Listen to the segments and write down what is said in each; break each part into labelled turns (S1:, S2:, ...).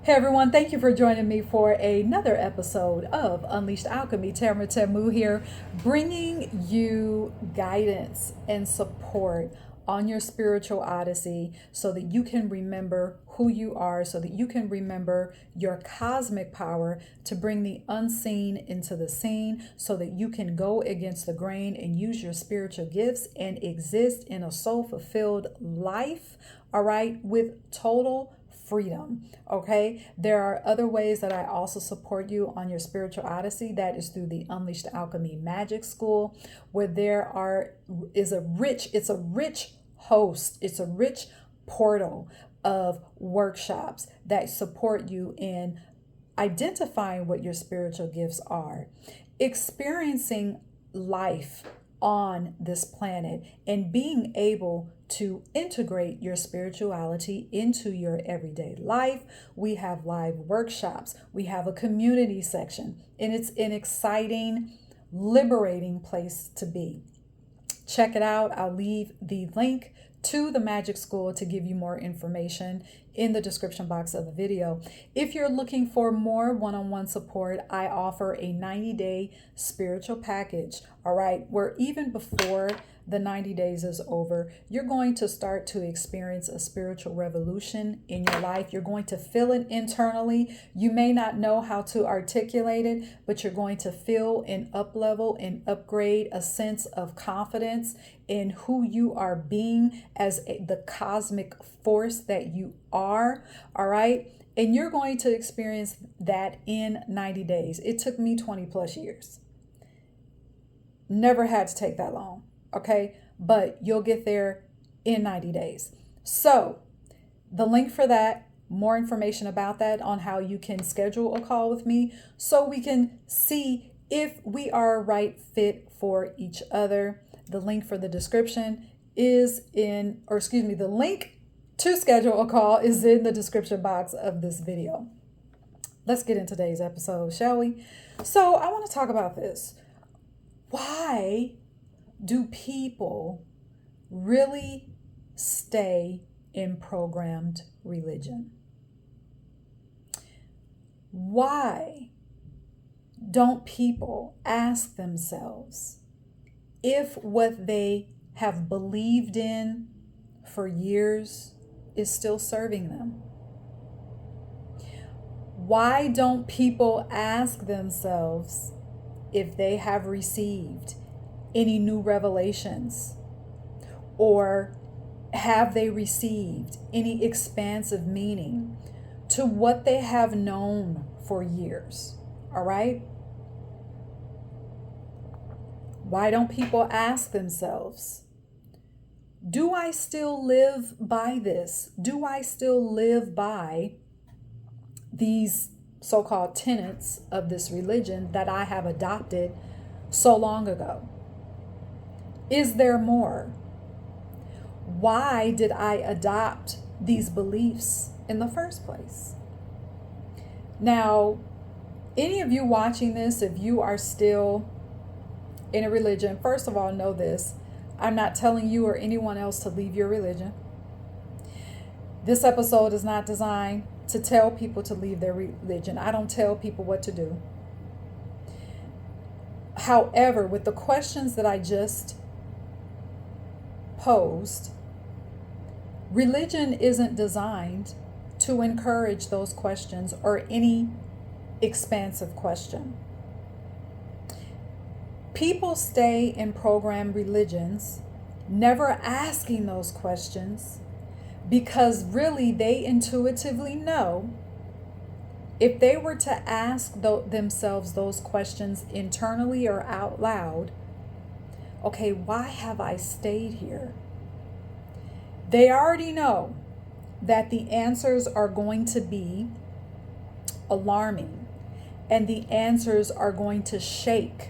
S1: Hey everyone, thank you for joining me for another episode of Unleashed Alchemy. Tamara Temu here, bringing you guidance and support on your spiritual odyssey so that you can remember who you are, so that you can remember your cosmic power to bring the unseen into the seen, so that you can go against the grain and use your spiritual gifts and exist in a soul fulfilled life, all right, with total freedom. Okay, there are other ways that I also support you on your spiritual odyssey. That is through the Unleashed Alchemy Magic School, where it's a rich host, it's a rich portal of workshops that support you in identifying what your spiritual gifts are, experiencing life on this planet, and being able to integrate your spirituality into your everyday life. We have live workshops, we have a community section, and it's an exciting, liberating place to be. Check it out. I'll leave the link to the Magic School to give you more information in the description box of the video. If you're looking for more one-on-one support, I offer a 90-day spiritual package, all right, where even before the 90 days is over, you're going to start to experience a spiritual revolution in your life. You're going to feel it internally. You may not know how to articulate it, but you're going to feel an up level and upgrade, a sense of confidence in who you are being as the cosmic force that you are, all right? And you're going to experience that in 90 days. It took me 20 plus years. Never had to take that long. Okay, but you'll get there in 90 days. So the link for that, more information about that on how you can schedule a call with me so we can see if we are a right fit for each other. The link for the description is the link to schedule a call is in the description box of this video. Let's get into today's episode, shall we? So I want to talk about this. Why do people really stay in programmed religion? Why don't people ask themselves if what they have believed in for years is still serving them? Why don't people ask themselves if they have received any new revelations, or have they received any expansive meaning to what they have known for years? All right? Why don't people ask themselves, do I still live by this? Do I still live by these so-called tenets of this religion that I have adopted so long ago? Is there more? Why did I adopt these beliefs in the first place? Now, any of you watching this, if you are still in a religion, first of all, know this. I'm not telling you or anyone else to leave your religion. This episode is not designed to tell people to leave their religion. I don't tell people what to do. However, with the questions that I just posed, religion isn't designed to encourage those questions or any expansive question. People stay in programmed religions, never asking those questions, because really they intuitively know if they were to ask themselves those questions internally or out loud, okay, why have I stayed here? They already know that the answers are going to be alarming, and the answers are going to shake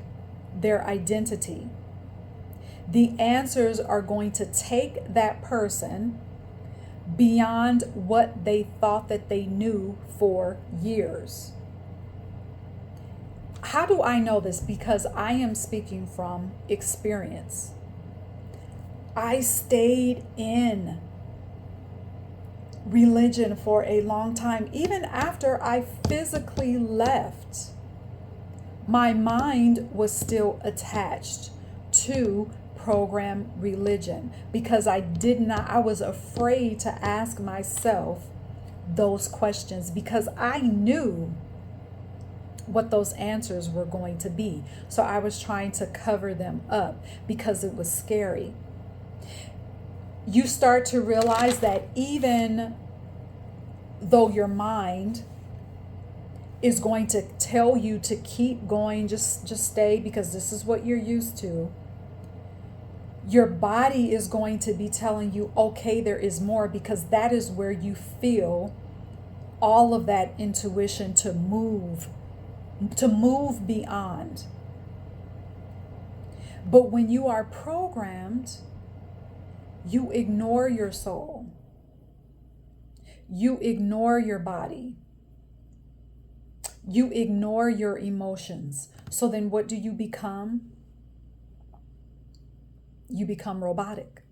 S1: their identity. The answers are going to take that person beyond what they thought that they knew for years. How do I know this? Because I am speaking from experience. I stayed in religion for a long time. Even after I physically left, my mind was still attached to program religion because I was afraid to ask myself those questions because I knew what those answers were going to be. So I was trying to cover them up because it was scary. You start to realize that even though your mind is going to tell you to keep going, just stay because this is what you're used to, your body is going to be telling you, okay, there is more, because that is where you feel all of that intuition to move beyond. But when you are programmed, you ignore your soul. You ignore your body. You ignore your emotions. So then what do you become? You become robotic.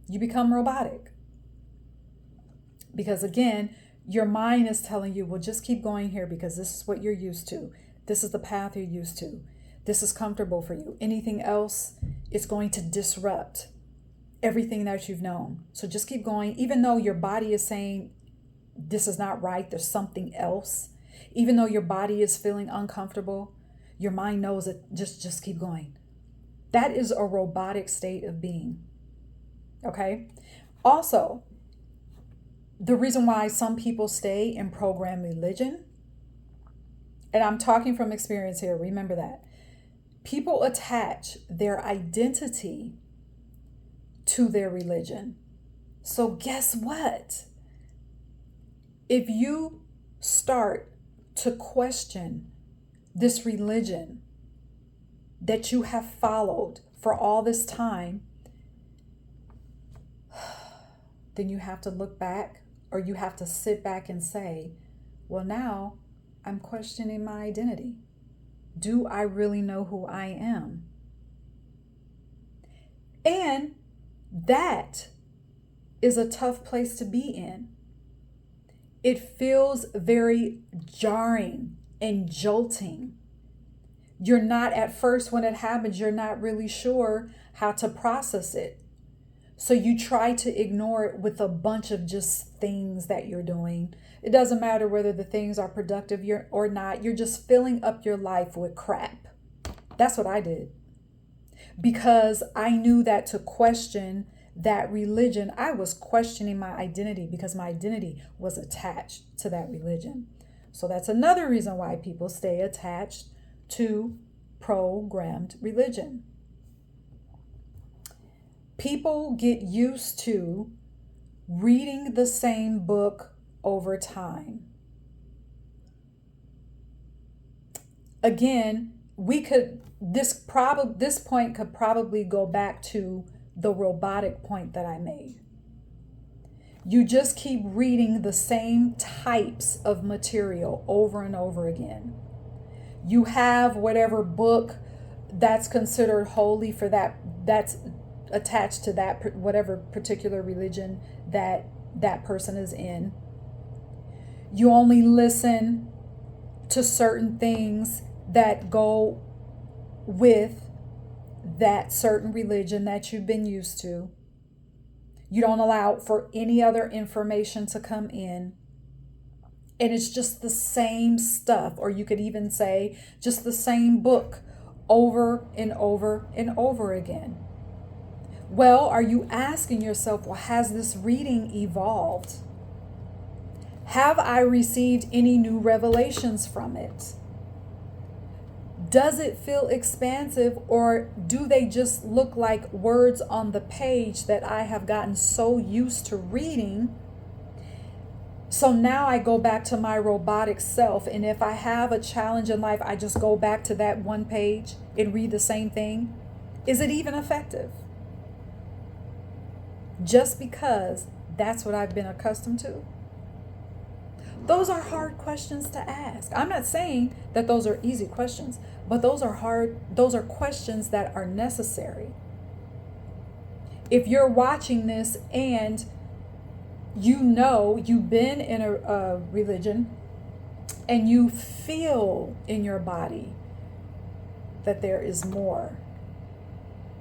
S1: You become robotic. Because again, your mind is telling you, well, just keep going here because this is what you're used to. This is the path you're used to. This is comfortable for you. Anything else is going to disrupt everything that you've known. So just keep going. Even though your body is saying, this is not right, there's something else. Even though your body is feeling uncomfortable, your mind knows that just keep going. That is a robotic state of being. Okay? Also, the reason why some people stay in program religion, and I'm talking from experience here, remember that. People attach their identity to their religion. So guess what? If you start to question this religion that you have followed for all this time, then you have to look back, or you have to sit back and say, well, now I'm questioning my identity. Do I really know who I am? And that is a tough place to be in. It feels very jarring and jolting. You're not, at first when it happens, you're not really sure how to process it. So you try to ignore it with a bunch of just things that you're doing. It doesn't matter whether the things are productive or not. You're just filling up your life with crap. That's what I did. Because I knew that to question that religion, I was questioning my identity because my identity was attached to that religion. So that's another reason why people stay attached to programmed religion. People get used to reading the same book over time. Again, this point could probably go back to the robotic point that I made. You just keep reading the same types of material over and over again. You have whatever book that's considered holy for that's attached to that whatever particular religion that person is in. You only listen to certain things that go with that certain religion that you've been used to. You don't allow for any other information to come in. And it's just the same stuff, or you could even say just the same book over and over and over again. Well, are you asking yourself, well, has this reading evolved? Have I received any new revelations from it? Does it feel expansive, or do they just look like words on the page that I have gotten so used to reading? So now I go back to my robotic self, and if I have a challenge in life, I just go back to that one page and read the same thing. Is it even effective? Just because that's what I've been accustomed to? Those are hard questions to ask. I'm not saying that those are easy questions, but those are questions that are necessary. If you're watching this and You know, you've been in a religion and you feel in your body that there is more.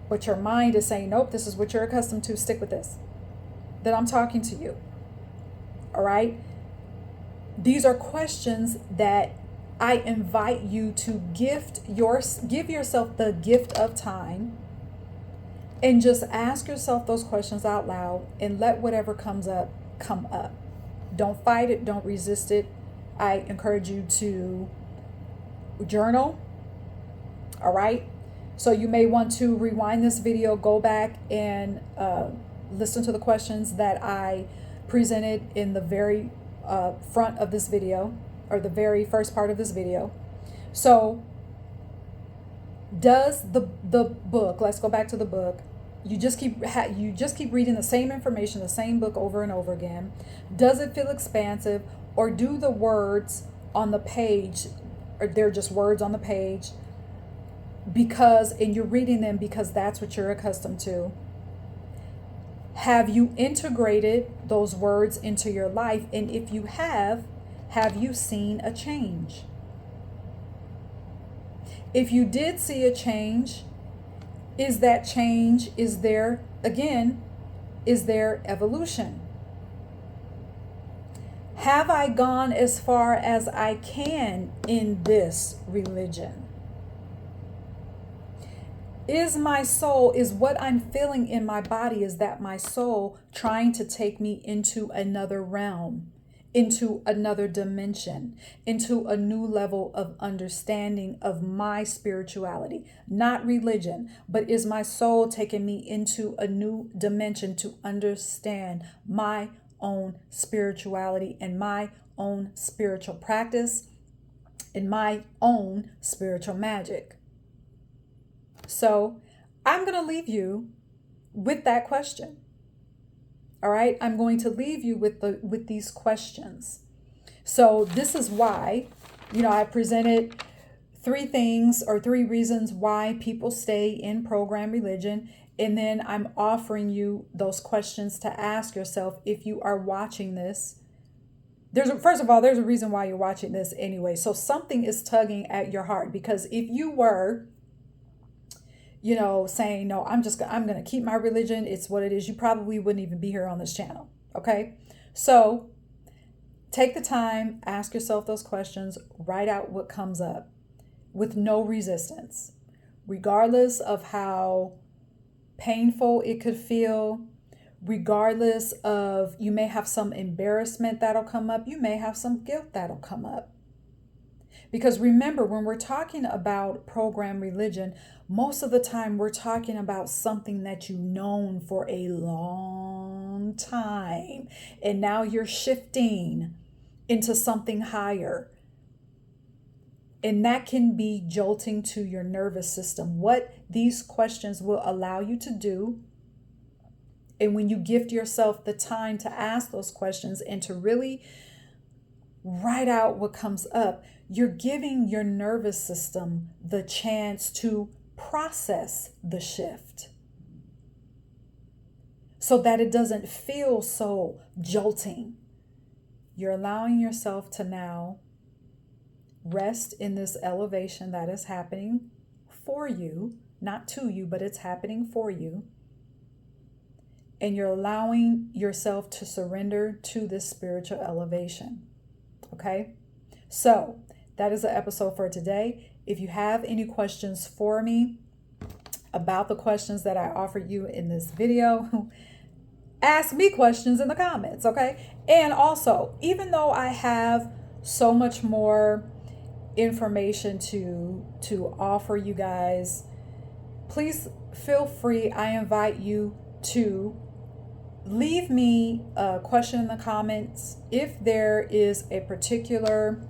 S1: But your mind is saying, nope, this is what you're accustomed to. Stick with this. Then I'm talking to you. All right? These are questions that I invite you to give yourself the gift of time and just ask yourself those questions out loud and let whatever comes up come up. Don't fight it. Don't resist it. I encourage you to journal. All right? So you may want to rewind this video, go back and listen to the questions that I presented in the very front of this video, or the very first part of this video. So does the book, let's go back to the book, you just keep reading the same information, the same book over and over again. Does it feel expansive, or do the words on the page, or they're just words on the page, and you're reading them because that's what you're accustomed to? Have you integrated those words into your life? And if you have you seen a change? If you did see a change, is there evolution? Have I gone as far as I can in this religion? Is what I'm feeling in my body, is that my soul trying to take me into another realm, into another dimension, into a new level of understanding of my spirituality? Not religion, but is my soul taking me into a new dimension to understand my own spirituality and my own spiritual practice and my own spiritual magic? So I'm going to leave you with that question. All right. I'm going to leave you with these questions. So this is why, I presented 3 things or 3 reasons why people stay in program religion. And then I'm offering you those questions to ask yourself if you are watching this. First of all, there's a reason why you're watching this anyway. So something is tugging at your heart, because if you were saying, no, I'm going to keep my religion, it's what it is, you probably wouldn't even be here on this channel. Okay. So take the time, ask yourself those questions, write out what comes up with no resistance, regardless of how painful it could feel, regardless of, you may have some embarrassment that'll come up. You may have some guilt that'll come up. Because remember, when we're talking about program religion, most of the time we're talking about something that you've known for a long time. And now you're shifting into something higher. And that can be jolting to your nervous system. What these questions will allow you to do, and when you gift yourself the time to ask those questions and to really write out what comes up, you're giving your nervous system the chance to process the shift so that it doesn't feel so jolting. You're allowing yourself to now rest in this elevation that is happening for you, not to you, but it's happening for you. And you're allowing yourself to surrender to this spiritual elevation. Okay? So that is the episode for today. If you have any questions for me about the questions that I offered you in this video, ask me questions in the comments, okay? And also, even though I have so much more information to offer you guys, please feel free. I invite you to leave me a question in the comments if there is a particular,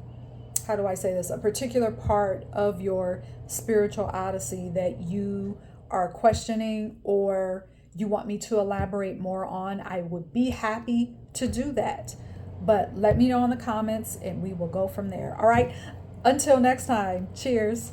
S1: a particular part of your spiritual odyssey that you are questioning or you want me to elaborate more on. I would be happy to do that. But let me know in the comments and we will go from there. All right. Until next time. Cheers.